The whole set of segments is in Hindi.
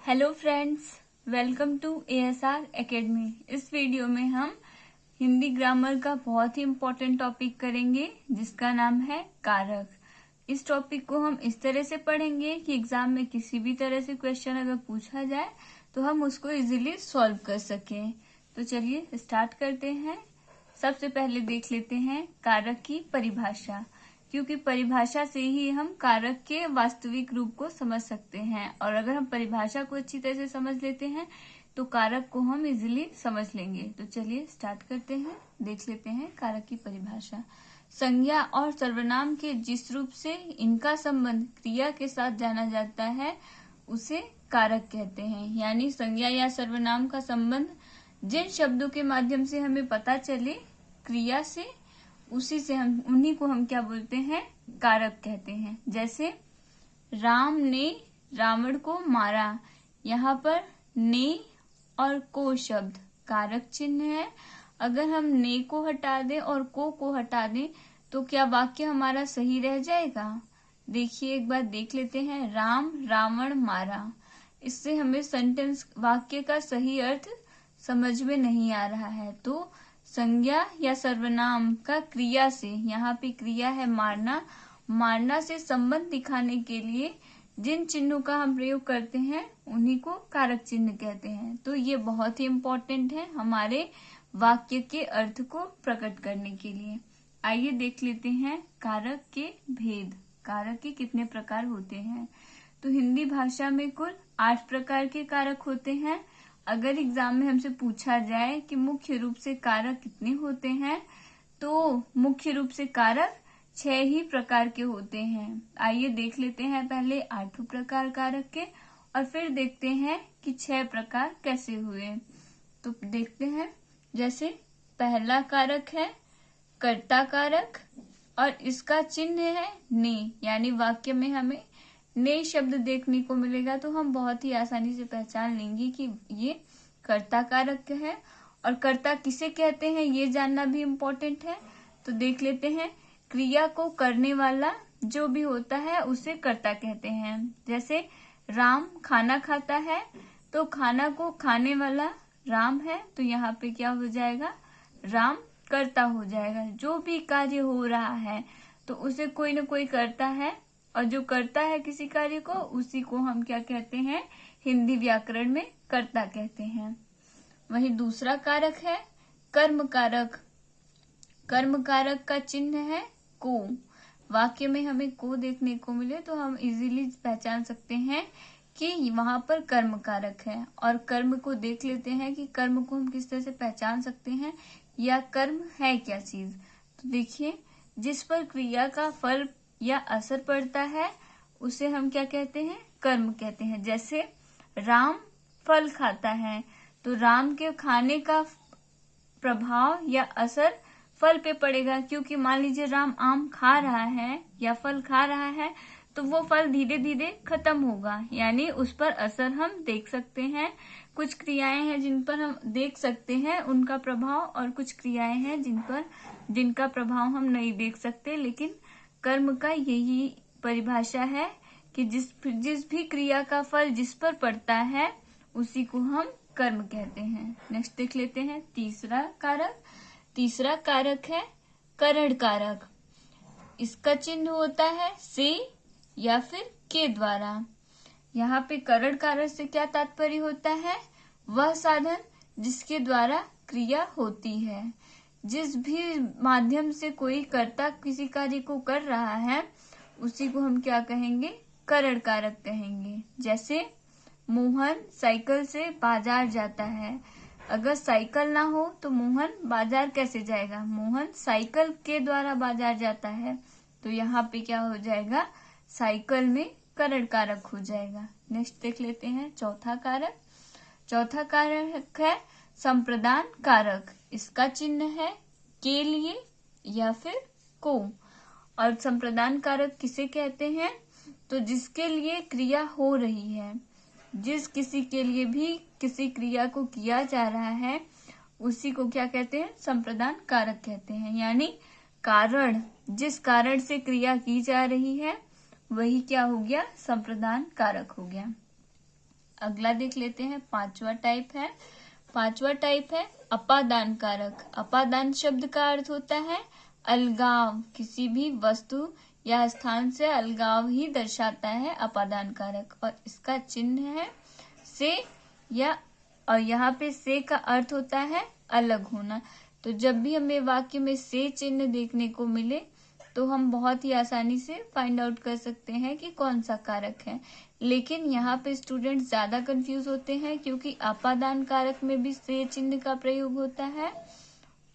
Hello friends, welcome to ASR academy. इस वीडियो में हम हिंदी ग्रामर का बहुत ही इम्पोर्टेंट टॉपिक करेंगे जिसका नाम है कारक। इस टॉपिक को हम इस तरह से पढ़ेंगे कि एग्जाम में किसी भी तरह से क्वेश्चन अगर पूछा जाए तो हम उसको इजीली सॉल्व कर सकें। तो चलिए स्टार्ट करते हैं। सबसे पहले देख लेते हैं कारक की परिभाषा, क्योंकि परिभाषा से ही हम कारक के वास्तविक रूप को समझ सकते हैं, और अगर हम परिभाषा को अच्छी तरह से समझ लेते हैं तो कारक को हम इजीली समझ लेंगे। तो चलिए स्टार्ट करते हैं, देख लेते हैं कारक की परिभाषा। संज्ञा और सर्वनाम के जिस रूप से इनका संबंध क्रिया के साथ जाना जाता है उसे कारक कहते हैं। यानी संज्ञा या सर्वनाम का संबंध जिन शब्दों के माध्यम से हमें पता चले क्रिया से, उसी से हम उन्हीं को हम क्या बोलते हैं, कारक कहते हैं। जैसे राम ने रावण को मारा, यहाँ पर ने और को शब्द कारक चिन्ह है। अगर हम ने को हटा दें और को हटा दें तो क्या वाक्य हमारा सही रह जाएगा? देखिए एक बार देख लेते हैं। राम रावण मारा, इससे हमें सेंटेंस वाक्य का सही अर्थ समझ में नहीं आ रहा है। तो संज्ञा या सर्वनाम का क्रिया से, यहाँ पे क्रिया है मारना, मारना से संबंध दिखाने के लिए जिन चिन्हों का हम प्रयोग करते हैं उन्हीं को कारक चिन्ह कहते हैं। तो ये बहुत ही इम्पोर्टेंट है हमारे वाक्य के अर्थ को प्रकट करने के लिए। आइए देख लेते हैं कारक के भेद, कारक के कितने प्रकार होते हैं। तो हिंदी भाषा में कुल 8 प्रकार के कारक होते हैं। अगर एग्जाम में हमसे पूछा जाए कि मुख्य रूप से कारक कितने होते हैं, तो मुख्य रूप से कारक 6 ही प्रकार के होते हैं। आइए देख लेते हैं पहले 8 प्रकार कारक के, और फिर देखते हैं कि 6 प्रकार कैसे हुए। तो देखते हैं। जैसे पहला कारक है कर्ता कारक, और इसका चिन्ह है ने, यानी वाक्य में हमें ने शब्द देखने को मिलेगा तो हम बहुत ही आसानी से पहचान लेंगे कि ये कर्ता कारक है। और कर्ता किसे कहते हैं ये जानना भी इम्पोर्टेंट है। तो देख लेते हैं। क्रिया को करने वाला जो भी होता है उसे कर्ता कहते हैं। जैसे राम खाना खाता है, तो खाना को खाने वाला राम है, तो यहाँ पे क्या हो जाएगा, राम कर्ता हो जाएगा। जो भी कार्य हो रहा है तो उसे कोई ना कोई करता है, और जो करता है किसी कार्य को उसी को हम क्या कहते हैं, हिंदी व्याकरण में कर्ता कहते हैं। वहीं दूसरा कारक है कर्म कारक। कर्म कारक का चिन्ह है को। वाक्य में हमें को देखने को मिले तो हम इजीली पहचान सकते हैं कि वहां पर कर्म कारक है। और कर्म को देख लेते हैं कि कर्म को हम किस तरह से पहचान सकते हैं, या कर्म है क्या चीज। तो देखिए, जिस पर क्रिया का फल या असर पड़ता है उसे हम क्या कहते हैं, कर्म कहते हैं। जैसे राम फल खाता है, तो राम के खाने का प्रभाव या असर फल पे पड़ेगा, क्योंकि मान लीजिए राम आम खा रहा है या फल खा रहा है तो वो फल धीरे धीरे खत्म होगा, यानी उस पर असर हम देख सकते हैं। कुछ क्रियाएं हैं जिन पर हम देख सकते हैं उनका प्रभाव, और कुछ क्रियाएं हैं जिनका प्रभाव हम नहीं देख सकते। लेकिन कर्म का यही परिभाषा है कि जिस भी क्रिया का फल जिस पर पड़ता है उसी को हम कर्म कहते हैं। नेक्स्ट देख लेते हैं तीसरा कारक। तीसरा कारक है करण कारक। इसका चिन्ह होता है से या फिर के द्वारा। यहाँ पे करण कारक से क्या तात्पर्य होता है, वह साधन जिसके द्वारा क्रिया होती है। जिस भी माध्यम से कोई कर्ता किसी कार्य को कर रहा है उसी को हम क्या कहेंगे, करण कारक कहेंगे। जैसे मोहन साइकिल से बाजार जाता है। अगर साइकिल ना हो तो मोहन बाजार कैसे जाएगा, मोहन साइकिल के द्वारा बाजार जाता है, तो यहाँ पे क्या हो जाएगा, साइकिल में करण कारक हो जाएगा। नेक्स्ट देख लेते हैं चौथा कारक। चौथा कारक है संप्रदान कारक। इसका चिन्ह है के लिए या फिर को। और संप्रदान कारक किसे कहते हैं, तो जिसके लिए क्रिया हो रही है, जिस किसी के लिए भी किसी क्रिया को किया जा रहा है उसी को क्या कहते हैं, संप्रदान कारक कहते हैं। यानी कारण, जिस कारण से क्रिया की जा रही है वही क्या हो गया, संप्रदान कारक हो गया। अगला देख लेते हैं, पांचवा टाइप है अपादान कारक। अपादान शब्द का अर्थ होता है अलगाव, किसी भी वस्तु या स्थान से अलगाव ही दर्शाता है अपादान कारक। और इसका चिन्ह है से, या और यहाँ पे से का अर्थ होता है अलग होना। तो जब भी हमें वाक्य में से चिन्ह देखने को मिले तो हम बहुत ही आसानी से फाइंड आउट कर सकते हैं कि कौन सा कारक है। लेकिन यहाँ पे स्टूडेंट ज्यादा कंफ्यूज होते हैं, क्योंकि अपादान कारक में भी से चिन्ह का प्रयोग होता है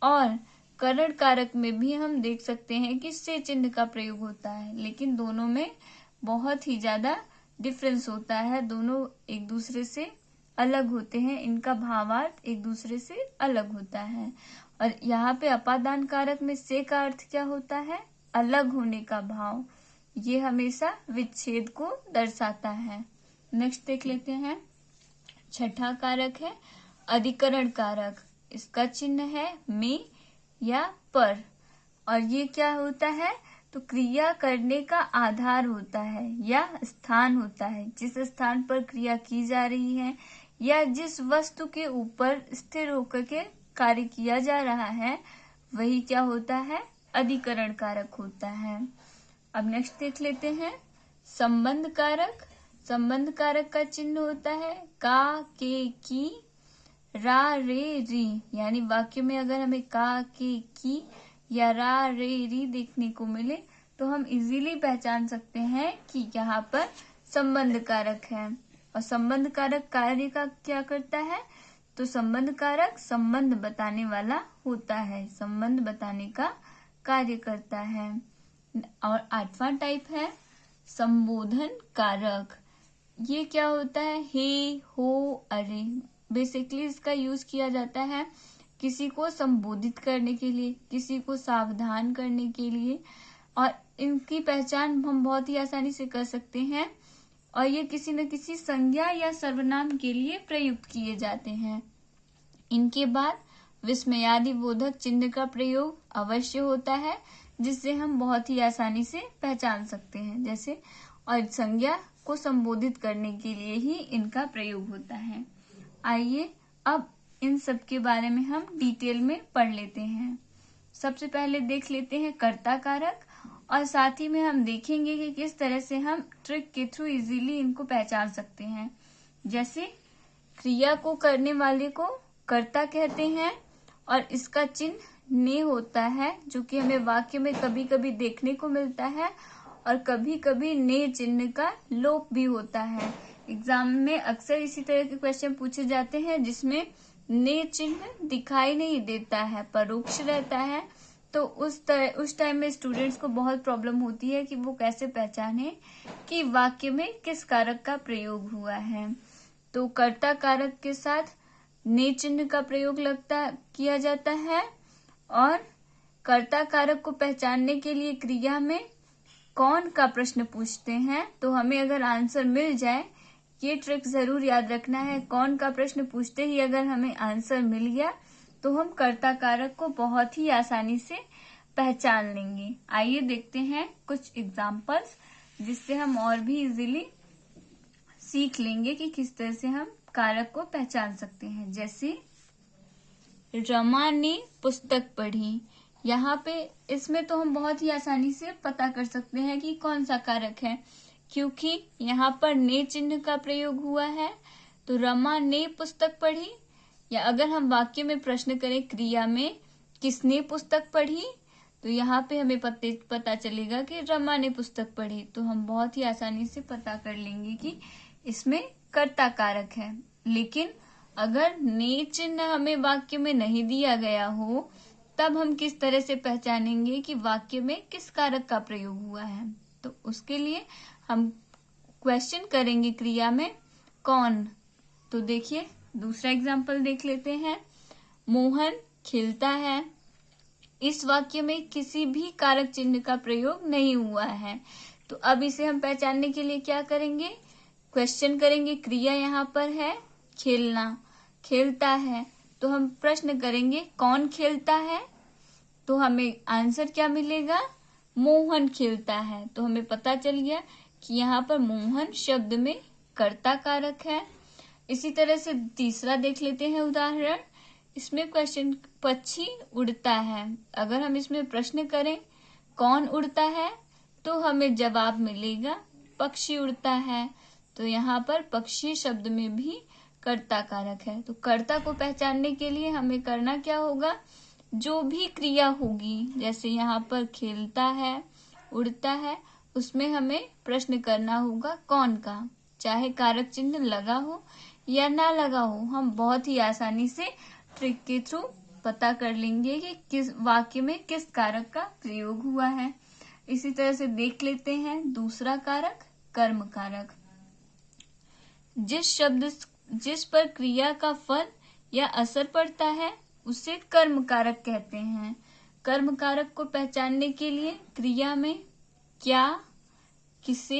और करण कारक में भी हम देख सकते हैं कि से चिन्ह का प्रयोग होता है, लेकिन दोनों में बहुत ही ज्यादा डिफरेंस होता है। दोनों एक दूसरे से अलग होते हैं, इनका भावार्थ एक दूसरे से अलग होता है। और यहाँ पे अपादान कारक में से का अर्थ क्या होता है? अलग होने का भाव। ये हमेशा विच्छेद को दर्शाता है। नेक्स्ट देख लेते हैं, छठा कारक है अधिकरण कारक। इसका चिन्ह है में या पर। और ये क्या होता है? तो क्रिया करने का आधार होता है या स्थान होता है। जिस स्थान पर क्रिया की जा रही है या जिस वस्तु के ऊपर स्थिर होकर के कार्य किया जा रहा है, वही क्या होता है? अधिकरण कारक होता है। अब नेक्स्ट देख लेते हैं, संबंध कारक। संबंध कारक का चिन्ह होता है का, के, की, रा, रे, री। यानी वाक्य में अगर हमें का, के, की या रा, रे, री देखने को मिले तो हम इजीली पहचान सकते हैं कि यहाँ पर संबंध कारक है। और संबंध कारक कार्य का क्या करता है? तो संबंध कारक संबंध बताने वाला होता है, संबंध बताने का कार्य करता है। और आठवां टाइप है संबोधन कारक। ये क्या होता है? हे, हो, अरे। बेसिकली इसका यूज किया जाता है किसी को संबोधित करने के लिए, किसी को सावधान करने के लिए। और इनकी पहचान हम बहुत ही आसानी से कर सकते हैं। और ये किसी न किसी संज्ञा या सर्वनाम के लिए प्रयुक्त किए जाते हैं। इनके बाद विस्मयादि बोधक चिन्ह का प्रयोग अवश्य होता है, जिससे हम बहुत ही आसानी से पहचान सकते हैं। जैसे और संज्ञा को संबोधित करने के लिए ही इनका प्रयोग होता है। आइए अब इन सब के बारे में हम डिटेल में पढ़ लेते हैं। सबसे पहले देख लेते हैं कर्ता कारक, और साथ ही में हम देखेंगे कि किस तरह से हम ट्रिक के थ्रू इजीली इनको पहचान सकते हैं। जैसे क्रिया को करने वाले को कर्ता कहते हैं और इसका चिन्ह ने होता है, जो कि हमें वाक्य में कभी कभी देखने को मिलता है और कभी कभी ने चिन्ह का लोप भी होता है। एग्जाम में अक्सर इसी तरह के क्वेश्चन पूछे जाते हैं जिसमें ने चिन्ह दिखाई नहीं देता है, परोक्ष रहता है। तो उस टाइम में स्टूडेंट्स को बहुत प्रॉब्लम होती है कि वो कैसे पहचाने कि वाक्य में किस कारक का प्रयोग हुआ है। तो कर्ता कारक के साथ ने चिन्ह का प्रयोग किया जाता है। और कर्ता कारक को पहचानने के लिए क्रिया में कौन का प्रश्न पूछते हैं, तो हमें अगर आंसर मिल जाए, ये ट्रिक जरूर याद रखना है। कौन का प्रश्न पूछते ही अगर हमें आंसर मिल गया तो हम कर्ता कारक को बहुत ही आसानी से पहचान लेंगे। आइए देखते हैं कुछ एग्जाम्पल्स, जिससे हम और भी इजीली सीख लेंगे कि किस तरह से हम कारक को पहचान सकते हैं। जैसे रमा ने पुस्तक पढ़ी। यहाँ पे इसमें तो हम बहुत ही आसानी से पता कर सकते हैं कि कौन सा कारक है, क्योंकि यहाँ पर ने चिन्ह का प्रयोग हुआ है। तो रमा ने पुस्तक पढ़ी, या अगर हम वाक्य में प्रश्न करें क्रिया में किसने पुस्तक पढ़ी, तो यहाँ पे हमें पता चलेगा कि रमा ने पुस्तक पढ़ी। तो हम बहुत ही आसानी से पता कर लेंगे कि इसमें कर्ता कारक है। लेकिन अगर ने चिन्ह हमें वाक्य में नहीं दिया गया हो, तब हम किस तरह से पहचानेंगे कि वाक्य में किस कारक का प्रयोग हुआ है? तो उसके लिए हम क्वेश्चन करेंगे क्रिया में कौन। तो देखिए दूसरा एग्जाम्पल देख लेते हैं, मोहन खिलता है। इस वाक्य में किसी भी कारक चिन्ह का प्रयोग नहीं हुआ है। तो अब इसे हम पहचानने के लिए क्या करेंगे? क्वेश्चन करेंगे, क्रिया यहाँ पर है खेलना, खेलता है। तो हम प्रश्न करेंगे कौन खेलता है, तो हमें आंसर क्या मिलेगा? मोहन खेलता है। तो हमें पता चल गया कि यहाँ पर मोहन शब्द में कर्ता कारक है। इसी तरह से तीसरा देख लेते हैं उदाहरण। इसमें क्वेश्चन, पक्षी उड़ता है। अगर हम इसमें प्रश्न करें कौन उड़ता है, तो हमें जवाब मिलेगा पक्षी उड़ता है। तो यहाँ पर पक्षी शब्द में भी कर्ता कारक है। तो कर्ता को पहचानने के लिए हमें करना क्या होगा, जो भी क्रिया होगी, जैसे यहाँ पर खेलता है, उड़ता है, उसमें हमें प्रश्न करना होगा कौन का, चाहे कारक चिन्ह लगा हो या ना लगा हो। हम बहुत ही आसानी से ट्रिक के थ्रू पता कर लेंगे कि किस वाक्य में किस कारक का प्रयोग हुआ है। इसी तरह से देख लेते हैं दूसरा कारक, कर्म कारक। जिस पर क्रिया का फल या असर पड़ता है उसे कर्म कारक कहते हैं। कर्म कारक को पहचानने के लिए क्रिया में क्या, किसे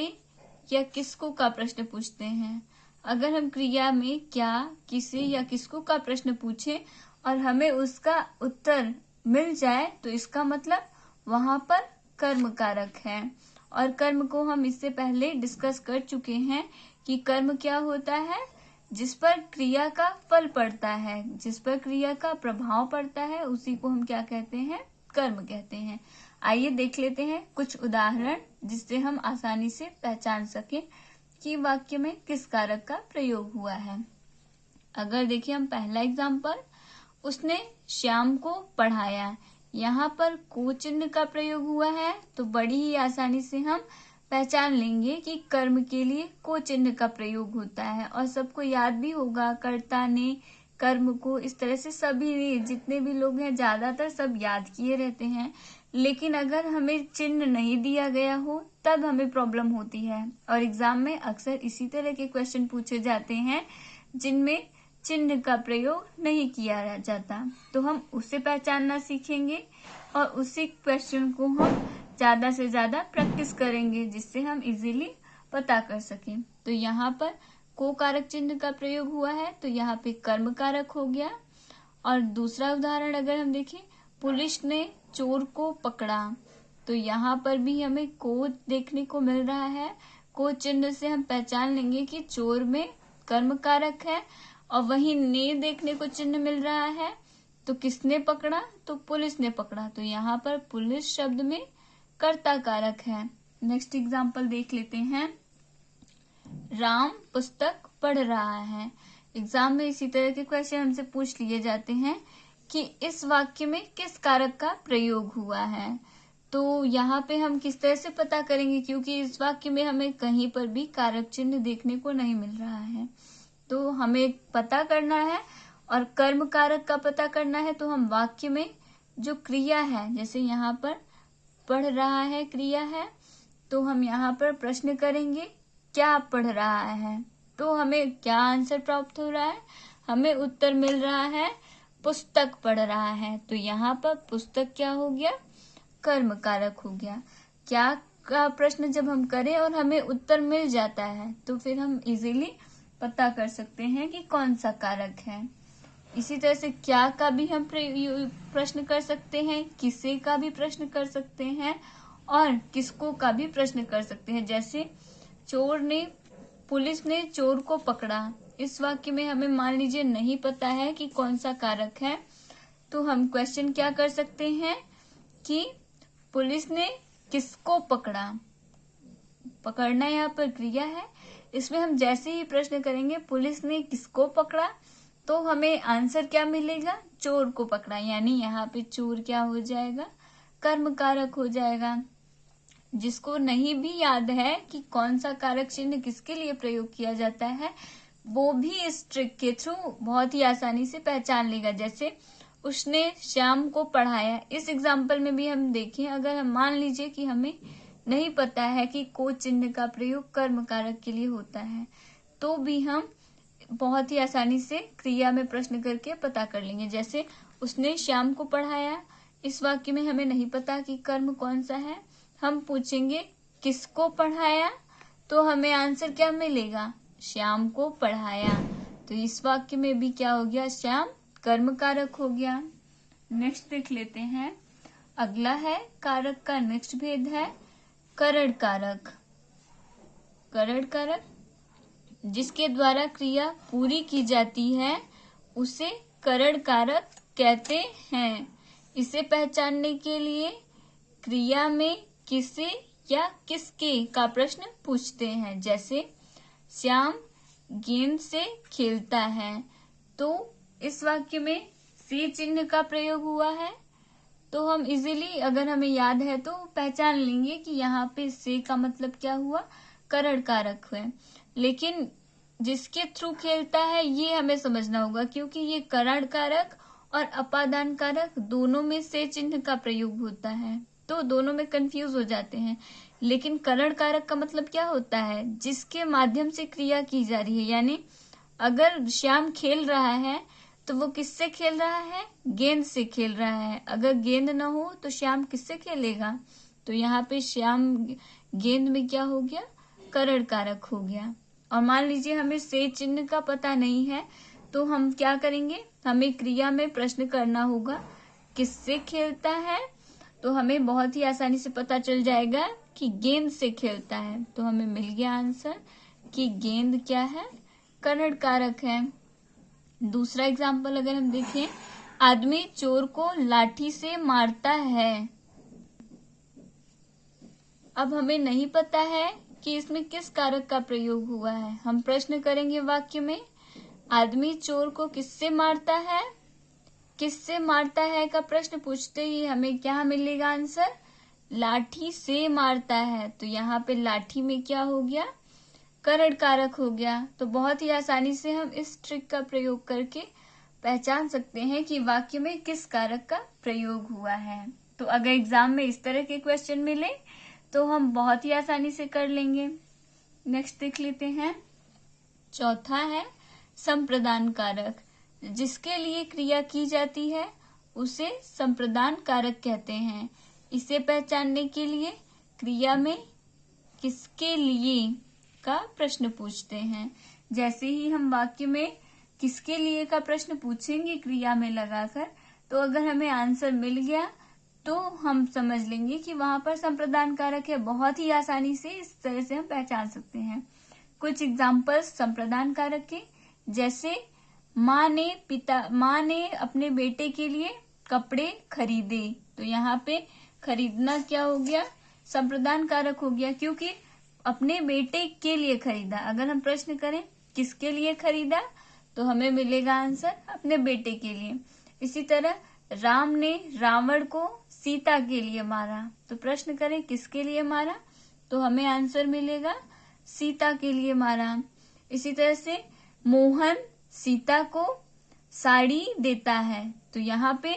या किसको का प्रश्न पूछते हैं। अगर हम क्रिया में क्या, किसे या किसको का प्रश्न पूछें और हमें उसका उत्तर मिल जाए तो इसका मतलब वहां पर कर्म कारक है। और कर्म को हम इससे पहले डिस्कस कर चुके हैं कि कर्म क्या होता है, जिस पर क्रिया का फल पड़ता है, जिस पर क्रिया का प्रभाव पड़ता है, उसी को हम क्या कहते हैं, कर्म कहते हैं। आइए देख लेते हैं कुछ उदाहरण जिससे हम आसानी से पहचान सकें कि वाक्य में किस कारक का प्रयोग हुआ है। अगर देखिए हम पहला एग्जाम्पल, उसने श्याम को पढ़ाया, यहाँ पर को चिन्ह का प्रयोग हुआ है तो बड़ी ही आसानी से हम पहचान लेंगे कि कर्म के लिए को चिन्ह का प्रयोग होता है। और सबको याद भी होगा, कर्ता ने कर्म को, इस तरह से सभी जितने भी लोग हैं ज्यादातर सब याद किए रहते हैं। लेकिन अगर हमें चिन्ह नहीं दिया गया हो तब हमें प्रॉब्लम होती है। और एग्जाम में अक्सर इसी तरह के क्वेश्चन पूछे जाते हैं जिनमें चिन्ह का प्रयोग नहीं किया जाता। तो हम उसे पहचानना सीखेंगे और उसी क्वेश्चन को हम ज्यादा से ज्यादा प्रैक्टिस करेंगे जिससे हम इजीली पता कर सकें। तो यहाँ पर को कारक चिन्ह का प्रयोग हुआ है तो यहाँ पे कर्म कारक हो गया। और दूसरा उदाहरण अगर हम देखें, पुलिस ने चोर को पकड़ा, तो यहाँ पर भी हमें को देखने को मिल रहा है। को चिन्ह से हम पहचान लेंगे कि चोर में कर्म कारक है। और वहीं ने देखने को चिन्ह मिल रहा है, तो किसने पकड़ा, तो पुलिस ने पकड़ा, तो यहाँ पर पुलिस शब्द में कर्ता कारक है। नेक्स्ट एग्जाम्पल देख लेते हैं, राम पुस्तक पढ़ रहा है। एग्जाम में इसी तरह के क्वेश्चन हमसे पूछ लिए जाते हैं कि इस वाक्य में किस कारक का प्रयोग हुआ है। तो यहाँ पे हम किस तरह से पता करेंगे, क्योंकि इस वाक्य में हमें कहीं पर भी कारक चिन्ह देखने को नहीं मिल रहा है। तो हमें पता करना है और कर्म कारक का पता करना है। तो हम वाक्य में जो क्रिया है, जैसे यहाँ पर पढ़ रहा है क्रिया है, तो हम यहाँ पर प्रश्न करेंगे क्या पढ़ रहा है, तो हमें क्या आंसर प्राप्त हो रहा है, हमें उत्तर मिल रहा है पुस्तक पढ़ रहा है। तो यहाँ पर पुस्तक क्या हो गया, कर्म कारक हो गया। क्या का प्रश्न जब हम करें और हमें उत्तर मिल जाता है तो फिर हम इजीली पता कर सकते हैं कि कौन सा कारक है। इसी तरह से क्या का भी हम प्रश्न कर सकते हैं, किसे का भी प्रश्न कर सकते हैं और किसको का भी प्रश्न कर सकते हैं। जैसे पुलिस ने चोर को पकड़ा, इस वाक्य में हमें मान लीजिए नहीं पता है कि कौन सा कारक है, तो हम क्वेश्चन क्या कर सकते हैं कि पुलिस ने किसको पकड़ा। पकड़ना यहाँ पर क्रिया है, इसमें हम जैसे ही प्रश्न करेंगे पुलिस ने किसको पकड़ा, तो हमें आंसर क्या मिलेगा, चोर को पकड़ा। यानी यहाँ पे चोर क्या हो जाएगा, कर्म कारक हो जाएगा। जिसको नहीं भी याद है कि कौन सा कारक चिन्ह किसके लिए प्रयोग किया जाता है, वो भी इस ट्रिक के थ्रू बहुत ही आसानी से पहचान लेगा। जैसे उसने श्याम को पढ़ाया, इस एग्जाम्पल में भी हम देखें, अगर हम मान लीजिए कि हमें नहीं पता है कि को चिन्ह का प्रयोग कर्म कारक के लिए होता है, तो भी हम बहुत ही आसानी से क्रिया में प्रश्न करके पता कर लेंगे। जैसे उसने श्याम को पढ़ाया, इस वाक्य में हमें नहीं पता कि कर्म कौन सा है, हम पूछेंगे किसको पढ़ाया, तो हमें आंसर क्या मिलेगा, श्याम को पढ़ाया। तो इस वाक्य में भी क्या हो गया, श्याम कर्म कारक हो गया। नेक्स्ट देख लेते हैं, अगला है कारक का नेक्स्ट भेद है करण कारक। करण कारक जिसके द्वारा क्रिया पूरी की जाती है उसे करण कारक कहते हैं। इसे पहचानने के लिए क्रिया में किसे या किसके का प्रश्न पूछते हैं। जैसे श्याम गेंद से खेलता है, तो इस वाक्य में से चिन्ह का प्रयोग हुआ है, तो हम इजीली अगर हमें याद है तो पहचान लेंगे कि यहाँ पे से का मतलब क्या हुआ, करण कारक है। लेकिन जिसके थ्रू खेलता है ये हमें समझना होगा, क्योंकि ये करण कारक और अपादान कारक दोनों में से चिन्ह का प्रयोग होता है, तो दोनों में कंफ्यूज हो जाते हैं। लेकिन करण कारक का मतलब क्या होता है, जिसके माध्यम से क्रिया की जा रही है। यानी अगर श्याम खेल रहा है तो वो किससे खेल रहा है, गेंद से खेल रहा है। अगर गेंद न हो तो श्याम किससे खेलेगा, तो यहाँ पे श्याम गेंद में क्या हो गया, करण कारक हो गया। और मान लीजिए हमें से चिन्ह का पता नहीं है, तो हम क्या करेंगे, हमें क्रिया में प्रश्न करना होगा किससे खेलता है, तो हमें बहुत ही आसानी से पता चल जाएगा कि गेंद से खेलता है। तो हमें मिल गया आंसर कि गेंद क्या है, करण कारक है। दूसरा एग्जाम्पल अगर हम देखें, आदमी चोर को लाठी से मारता है। अब हमें नहीं पता है कि इसमें किस कारक का प्रयोग हुआ है। हम प्रश्न करेंगे वाक्य में, आदमी चोर को किससे मारता है, किससे मारता है का प्रश्न पूछते ही हमें क्या मिलेगा आंसर, लाठी से मारता है। तो यहाँ पे लाठी में क्या हो गया, करण कारक हो गया। तो बहुत ही आसानी से हम इस ट्रिक का प्रयोग करके पहचान सकते हैं कि वाक्य में किस कारक का प्रयोग हुआ है। तो अगर एग्जाम में इस तरह के क्वेश्चन मिले तो हम बहुत ही आसानी से कर लेंगे। नेक्स्ट देख लेते हैं, चौथा है संप्रदान कारक। जिसके लिए क्रिया की जाती है उसे संप्रदान कारक कहते हैं। इसे पहचानने के लिए क्रिया में किसके लिए का प्रश्न पूछते हैं। जैसे ही हम वाक्य में किसके लिए का प्रश्न पूछेंगे क्रिया में लगाकर, तो अगर हमें आंसर मिल गया तो हम समझ लेंगे कि वहां पर संप्रदान कारक है। बहुत ही आसानी से इस तरह से हम पहचान सकते हैं। कुछ एग्जाम्पल्स संप्रदान कारक के, जैसे माँ ने अपने बेटे के लिए कपड़े खरीदे। तो यहाँ पे खरीदना क्या हो गया, संप्रदान कारक हो गया, क्योंकि अपने बेटे के लिए खरीदा। अगर हम प्रश्न करें किसके लिए खरीदा, तो हमें मिलेगा आंसर अपने बेटे के लिए। इसी तरह राम ने रावण को सीता के लिए मारा। तो प्रश्न करें किसके लिए मारा, तो हमें आंसर मिलेगा सीता के लिए मारा। इसी तरह से मोहन सीता को साड़ी देता है। तो यहाँ पे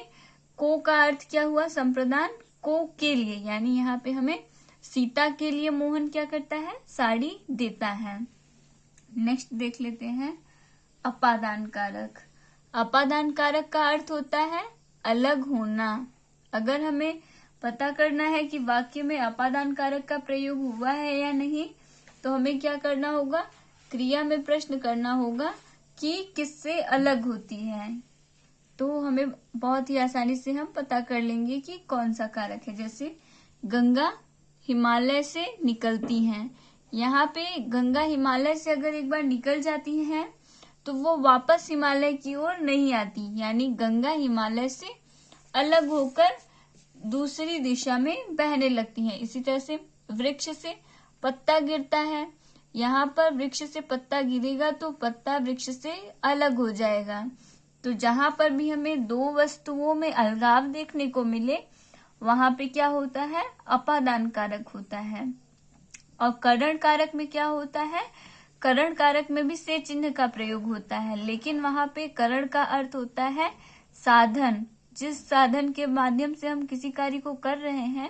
को का अर्थ क्या हुआ, संप्रदान, को के लिए, यानी यहाँ पे हमें सीता के लिए मोहन क्या करता है, साड़ी देता है। नेक्स्ट देख लेते हैं अपादान कारक। अपादान कारक का अर्थ होता है अलग होना। अगर हमें पता करना है कि वाक्य में अपादान कारक का प्रयोग हुआ है या नहीं, तो हमें क्या करना होगा, क्रिया में प्रश्न करना होगा कि किससे अलग होती है। तो हमें बहुत ही आसानी से हम पता कर लेंगे कि कौन सा कारक है। जैसे गंगा हिमालय से निकलती हैं। यहाँ पे गंगा हिमालय से अगर एक बार निकल जाती हैं तो वो वापस हिमालय की ओर नहीं आती, यानी गंगा हिमालय से अलग होकर दूसरी दिशा में बहने लगती हैं। इसी तरह से वृक्ष से पत्ता गिरता है, यहाँ पर वृक्ष से पत्ता गिरेगा तो पत्ता वृक्ष से अलग हो जाएगा। तो जहां पर भी हमें दो वस्तुओं में अलगाव देखने को मिले वहां पे क्या होता है, अपादान कारक होता है। और करण कारक में क्या होता है, करण कारक में भी से चिन्ह का प्रयोग होता है, लेकिन वहां पे करण का अर्थ होता है साधन। जिस साधन के माध्यम से हम किसी कार्य को कर रहे हैं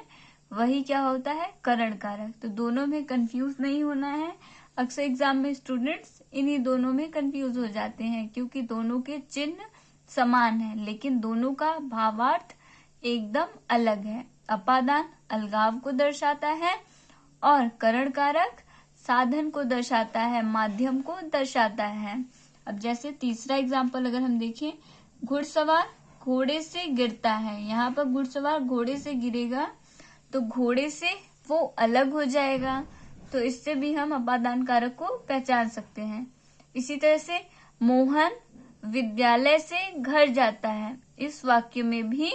वही क्या होता है, करण कारक। तो दोनों में कंफ्यूज नहीं होना है। अक्सर एग्जाम में स्टूडेंट्स इन्हीं दोनों में कंफ्यूज हो जाते हैं, क्योंकि दोनों के चिन्ह समान है लेकिन दोनों का भावार्थ एकदम अलग है। अपादान अलगाव को दर्शाता है और करण कारक साधन को दर्शाता है, माध्यम को दर्शाता है। अब जैसे तीसरा एग्जाम्पल अगर हम देखें, घुड़सवार घोड़े से गिरता है। यहाँ पर घुड़सवार घोड़े से गिरेगा तो घोड़े से वो अलग हो जाएगा। तो इससे भी हम अपादान कारक को पहचान सकते हैं। इसी तरह से मोहन विद्यालय से घर जाता है, इस वाक्य में भी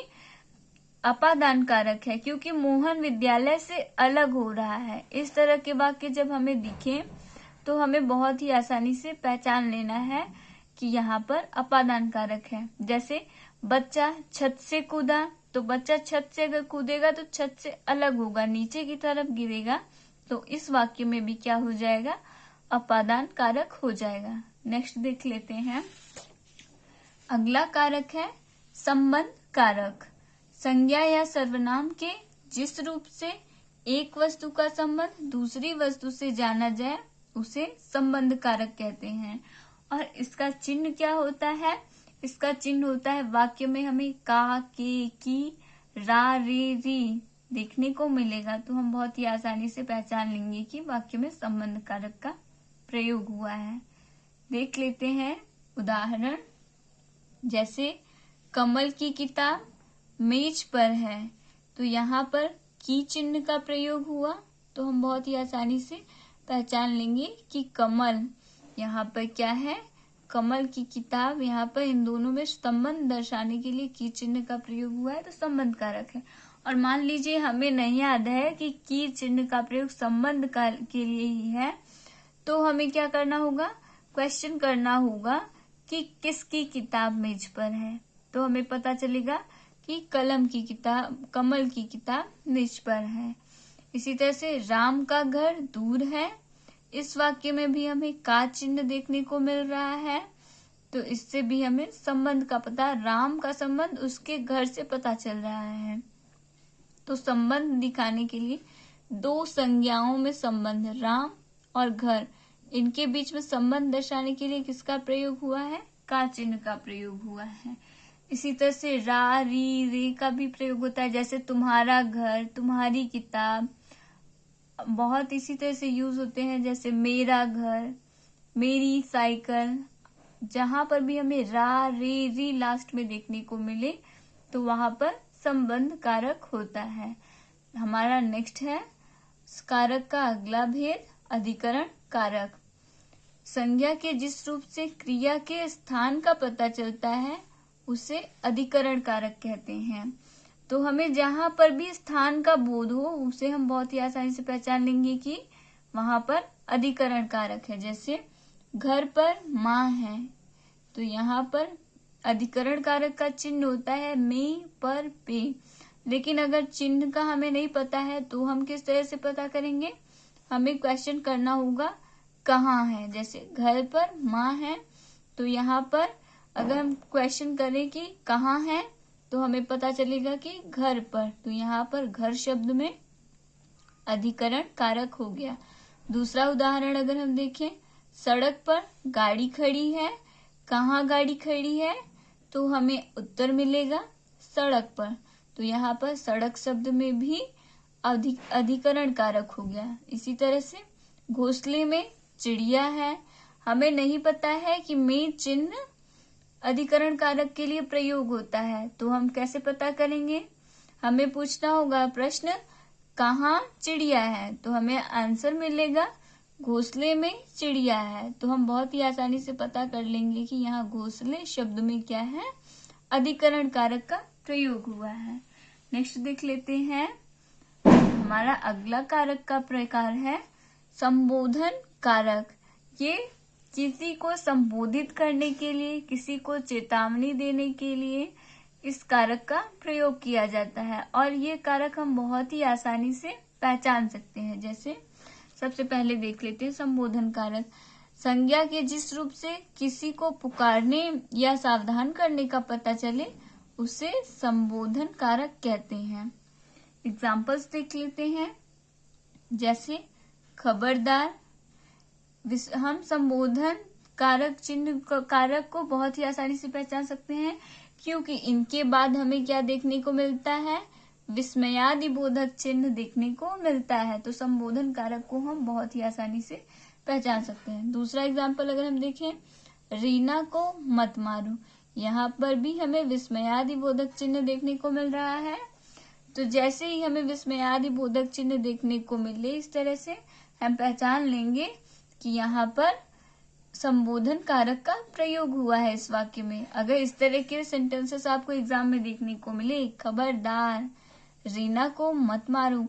अपादान कारक है क्योंकि मोहन विद्यालय से अलग हो रहा है। इस तरह के वाक्य जब हमें दिखे तो हमें बहुत ही आसानी से पहचान लेना है कि यहाँ पर अपादान कारक है। जैसे बच्चा छत से कूदा, तो बच्चा छत से अगर कूदेगा तो छत से अलग होगा, नीचे की तरफ गिरेगा, तो इस वाक्य में भी क्या हो जाएगा, अपादान कारक हो जाएगा। नेक्स्ट देख लेते हैं। अगला कारक है संबंध कारक। संज्ञा या सर्वनाम के जिस रूप से एक वस्तु का संबंध दूसरी वस्तु से जाना जाए उसे संबंध कारक कहते हैं। और इसका चिन्ह क्या होता है, इसका चिन्ह होता है वाक्य में हमें का, के, की, रा, रे, री देखने को मिलेगा, तो हम बहुत ही आसानी से पहचान लेंगे कि वाक्य में संबंध कारक का प्रयोग हुआ है। देख लेते हैं उदाहरण। जैसे कमल की किताब मेज पर है, तो यहाँ पर की चिन्ह का प्रयोग हुआ, तो हम बहुत ही आसानी से पहचान लेंगे कि कमल यहाँ पर क्या है, कमल की किताब, यहाँ पर इन दोनों में संबंध दर्शाने के लिए की चिन्ह का प्रयोग हुआ है, तो संबंध कारक है। और मान लीजिए हमें नहीं याद है कि की चिन्ह का प्रयोग संबंध के लिए ही है, तो हमें क्या करना होगा, क्वेश्चन करना होगा कि किसकी किताब मेज पर है, तो हमें पता चलेगा कि कमल की किताब मेज पर है। इसी तरह से राम का घर दूर है, इस वाक्य में भी हमें का चिन्ह देखने को मिल रहा है, तो इससे भी हमें संबंध का पता, राम का संबंध उसके घर से पता चल रहा है। तो संबंध दिखाने के लिए दो संज्ञाओं में संबंध, राम और घर, इनके बीच में संबंध दर्शाने के लिए किसका प्रयोग हुआ है, का चिन्ह का प्रयोग हुआ है। इसी तरह से रा, री, रे का भी प्रयोग होता है। जैसे तुम्हारा घर, तुम्हारी किताब बहुत इसी तरह से यूज होते हैं। जैसे मेरा घर, मेरी साइकिल, जहां पर भी हमें रा, रे, री लास्ट में देखने को मिले तो वहां पर संबंध कारक होता है। हमारा नेक्स्ट है कारक का अगला भेद, अधिकरण कारक। संज्ञा के जिस रूप से क्रिया के स्थान का पता चलता है उसे अधिकरण कारक कहते हैं। तो हमें जहां पर भी स्थान का बोध हो उसे हम बहुत ही आसानी से पहचान लेंगे कि वहां पर अधिकरण कारक है। जैसे घर पर माँ है, तो यहाँ पर अधिकरण कारक का चिन्ह होता है में, पर, पे। लेकिन अगर चिन्ह का हमें नहीं पता है तो हम किस तरह से पता करेंगे, हमें क्वेश्चन करना होगा कहाँ है। जैसे घर पर माँ है, तो यहाँ पर अगर हम क्वेश्चन करें कि कहाँ है तो हमें पता चलेगा कि घर पर, तो यहाँ पर घर शब्द में अधिकरण कारक हो गया। दूसरा उदाहरण अगर हम देखें, सड़क पर गाड़ी खड़ी है, कहाँ गाड़ी खड़ी है, तो हमें उत्तर मिलेगा सड़क पर, तो यहाँ पर सड़क शब्द में भी अधिकरण कारक हो गया। इसी तरह से घोंसले में चिड़िया है, हमें नहीं पता है कि में चिन्ह अधिकरण कारक के लिए प्रयोग होता है, तो हम कैसे पता करेंगे, हमें पूछना होगा प्रश्न कहाँ चिड़िया है, तो हमें आंसर मिलेगा घोंसले में चिड़िया है। तो हम बहुत ही आसानी से पता कर लेंगे कि यहाँ घोंसले शब्द में क्या है, अधिकरण कारक का प्रयोग हुआ है। नेक्स्ट देख लेते हैं। हमारा अगला कारक का प्रकार है संबोधन कारक। ये किसी को संबोधित करने के लिए, किसी को चेतावनी देने के लिए इस कारक का प्रयोग किया जाता है और ये कारक हम बहुत ही आसानी से पहचान सकते हैं। जैसे सबसे पहले देख लेते हैं संबोधन कारक। संज्ञा के जिस रूप से किसी को पुकारने या सावधान करने का पता चले उसे संबोधन कारक कहते हैं। एग्जाम्पल्स देख लेते हैं। जैसे खबरदार, हम संबोधन कारक चिन्ह कारक को बहुत ही आसानी से पहचान सकते हैं क्योंकि इनके बाद हमें क्या देखने को मिलता है, विस्मयादि बोधक चिन्ह देखने को मिलता है। तो संबोधन कारक को हम बहुत ही आसानी से पहचान सकते हैं। दूसरा एग्जाम्पल अगर हम देखें, रीना को मत मारो, यहाँ पर भी हमें विस्मयादि बोधक चिन्ह देखने को मिल रहा है। तो जैसे ही हमें विस्मयादि बोधक चिन्ह देखने को मिले इस तरह से हम पहचान लेंगे कि यहाँ पर संबोधन कारक का प्रयोग हुआ है इस वाक्य में। अगर इस तरह के सेंटेंसेस आपको एग्जाम में देखने को मिले, खबरदार रीना को मत मारो,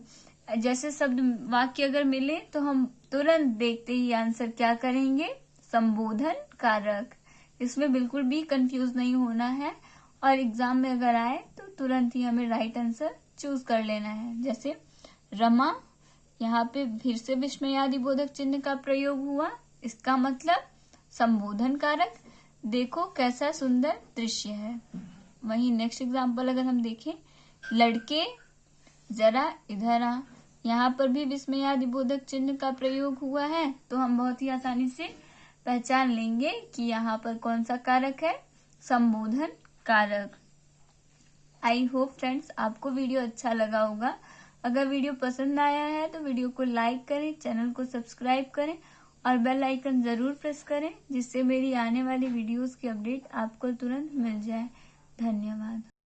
जैसे शब्द वाक्य अगर मिले तो हम तुरंत देखते ही आंसर क्या करेंगे, संबोधन कारक। इसमें बिल्कुल भी कंफ्यूज नहीं होना है और एग्जाम में अगर आए तो तुरंत ही हमें राइट आंसर चूज कर लेना है। जैसे रमा, यहाँ पे फिर से विस्मयादिबोधक चिन्ह का प्रयोग हुआ, इसका मतलब संबोधन कारक। देखो कैसा सुंदर दृश्य है। वहीं नेक्स्ट एग्जाम्पल अगर हम देखें, लड़के जरा इधर आ, यहाँ पर भी विस्मयादिबोधक चिन्ह का प्रयोग हुआ है, तो हम बहुत ही आसानी से पहचान लेंगे कि यहाँ पर कौन सा कारक है, संबोधन कारक। आई होप फ्रेंड्स आपको वीडियो अच्छा लगा होगा। अगर वीडियो पसंद आया है तो वीडियो को लाइक करें, चैनल को सब्सक्राइब करें और बेल आइकन जरूर प्रेस करें, जिससे मेरी आने वाली वीडियोस की अपडेट आपको तुरंत मिल जाए। धन्यवाद।